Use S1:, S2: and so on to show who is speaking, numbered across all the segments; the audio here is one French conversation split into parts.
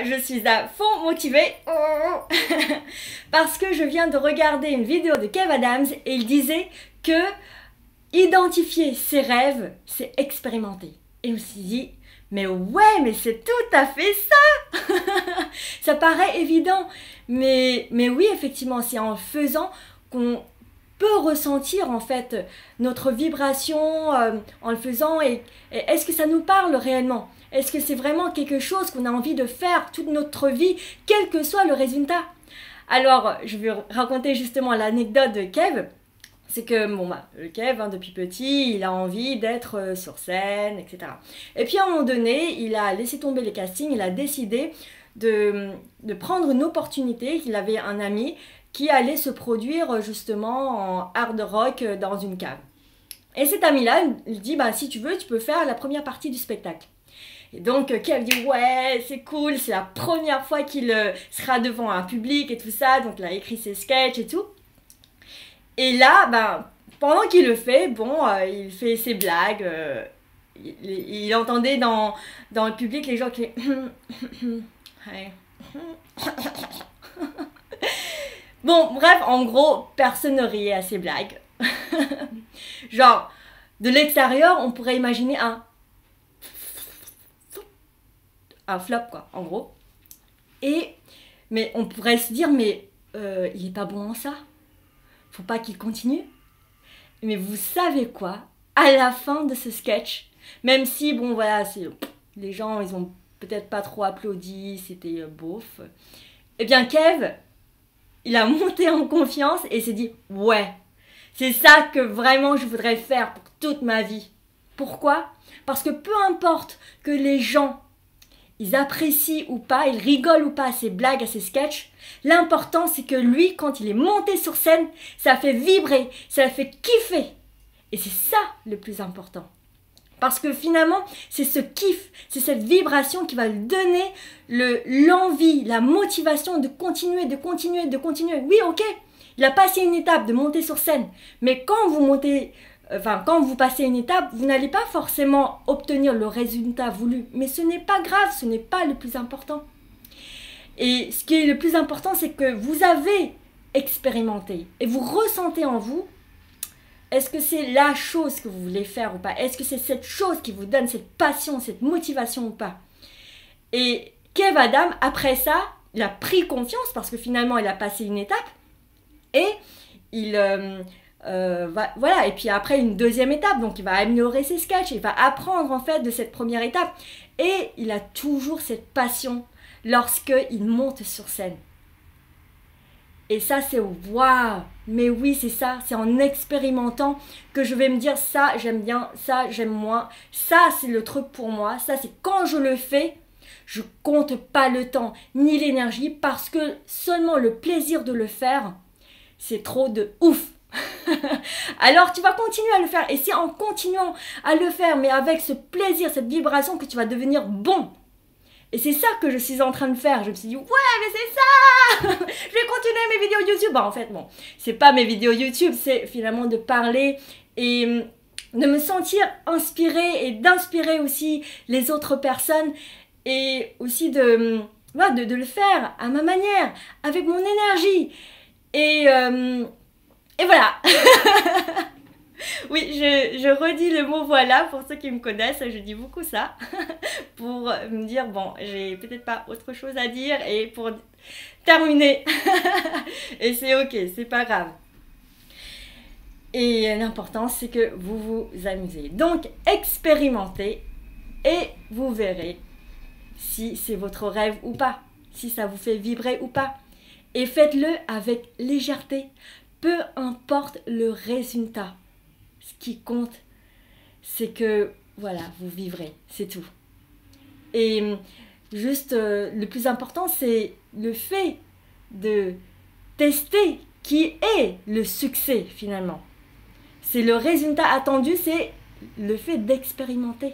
S1: je suis à fond motivée parce que je viens de regarder une vidéo de Kev Adams et il disait que identifier ses rêves, c'est expérimenter. Et je me suis dit, mais ouais, mais c'est tout à fait ça. Ça paraît évident, mais oui, effectivement, c'est en faisant qu'on peut ressentir en fait notre vibration en le faisant et est-ce que ça nous parle réellement? Est-ce que c'est vraiment quelque chose qu'on a envie de faire toute notre vie, quel que soit le résultat? Alors, je vais raconter justement l'anecdote de Kev. C'est que, bon, le Kev, depuis petit, il a envie d'être sur scène, etc. Et puis, à un moment donné, il a laissé tomber les castings, il a décidé de prendre une opportunité, qu'il avait un ami qui allait se produire justement en hard rock dans une cave. Et cet ami-là, il dit, si tu veux, tu peux faire la première partie du spectacle. Et donc, Kev dit, ouais, c'est cool, c'est la première fois qu'il sera devant un public et tout ça, donc il a écrit ses sketchs et tout. Et là, pendant qu'il le fait, il fait ses blagues, il entendait dans le public les gens qui... Bon, bref, en gros, personne ne riait à ses blagues. Genre, de l'extérieur, on pourrait imaginer un flop, quoi, en gros. Mais on pourrait se dire, mais il est pas bon en ça. Faut pas qu'il continue. Mais vous savez quoi? À la fin de ce sketch, même si, les gens, ils ont peut-être pas trop applaudi, c'était beauf. Eh bien, Kev, il a monté en confiance et s'est dit, ouais, c'est ça que vraiment je voudrais faire pour toute ma vie. Pourquoi? Parce que peu importe que les gens ils apprécient ou pas, ils rigolent ou pas à ses blagues, à ses sketchs. L'important, c'est que lui, quand il est monté sur scène, ça fait vibrer, ça fait kiffer. Et c'est ça le plus important. Parce que finalement, c'est ce kiff, c'est cette vibration qui va lui donner l'envie, la motivation de continuer, de continuer, de continuer. Oui, ok, il a passé une étape de monter sur scène. Mais quand vous passez une étape, vous n'allez pas forcément obtenir le résultat voulu. Mais ce n'est pas grave, ce n'est pas le plus important. Et ce qui est le plus important, c'est que vous avez expérimenté et vous ressentez en vous, est-ce que c'est la chose que vous voulez faire ou pas? Est-ce que c'est cette chose qui vous donne cette passion, cette motivation ou pas? Et Kev Adams, après ça, il a pris confiance parce que finalement, il a passé une étape et il... et puis après une deuxième étape, donc il va améliorer ses sketchs, il va apprendre en fait de cette première étape et il a toujours cette passion lorsqu'il monte sur scène. Et ça c'est waouh, mais oui c'est ça, c'est en expérimentant que je vais me dire ça j'aime bien, ça j'aime moins, ça c'est le truc pour moi, ça c'est quand je le fais, je compte pas le temps ni l'énergie parce que seulement le plaisir de le faire, c'est trop de ouf. Alors tu vas continuer à le faire et c'est en continuant à le faire mais avec ce plaisir, cette vibration que tu vas devenir bon. Et c'est ça que je suis en train de faire. Je me suis dit ouais mais c'est ça. Je vais continuer mes vidéos YouTube. En fait bon, c'est pas mes vidéos YouTube, c'est finalement de parler et de me sentir inspirée et d'inspirer aussi les autres personnes et aussi de le faire à ma manière, avec mon énergie et voilà. Oui, je redis le mot voilà pour ceux qui me connaissent, je dis beaucoup ça pour me dire bon, j'ai peut-être pas autre chose à dire et pour terminer. Et c'est ok, c'est pas grave. Et l'important c'est que vous vous amusez. Donc expérimentez et vous verrez si c'est votre rêve ou pas, si ça vous fait vibrer ou pas. Et faites-le avec légèreté. Peu importe le résultat, ce qui compte, c'est que, voilà, vous vivrez, c'est tout. Et juste, le plus important, c'est le fait de tester qui est le succès, finalement. C'est le résultat attendu, c'est le fait d'expérimenter.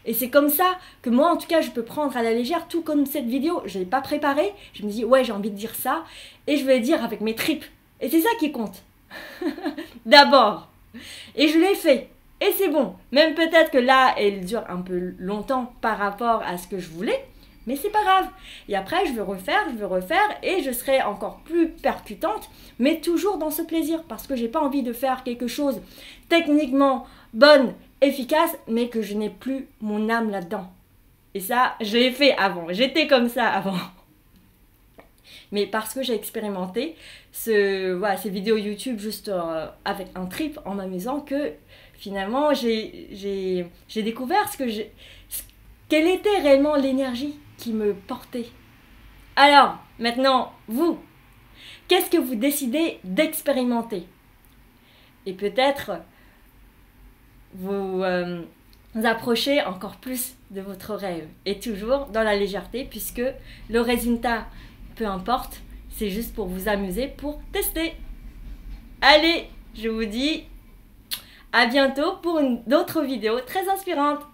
S1: Et c'est comme ça que moi, en tout cas, je peux prendre à la légère, tout comme cette vidéo, je ne l'ai pas préparée, je me dis, ouais, j'ai envie de dire ça, et je vais le dire avec mes tripes. Et c'est ça qui compte. D'abord. Et je l'ai fait. Et c'est bon. Même peut-être que là, elle dure un peu longtemps par rapport à ce que je voulais. Mais c'est pas grave. Et après, je vais refaire et je serai encore plus percutante, mais toujours dans ce plaisir parce que j'ai pas envie de faire quelque chose techniquement bonne, efficace, mais que je n'ai plus mon âme là-dedans. Et ça, je l'ai fait avant. J'étais comme ça avant. Mais parce que j'ai expérimenté ces vidéos YouTube juste avec un trip en m'amusant que finalement j'ai découvert quelle était réellement l'énergie qui me portait. Alors, maintenant, vous, qu'est-ce que vous décidez d'expérimenter? Et peut-être vous approcher encore plus de votre rêve. Et toujours dans la légèreté, puisque le résultat, peu importe, c'est juste pour vous amuser, pour tester. Allez, je vous dis à bientôt pour d'autres vidéos très inspirantes.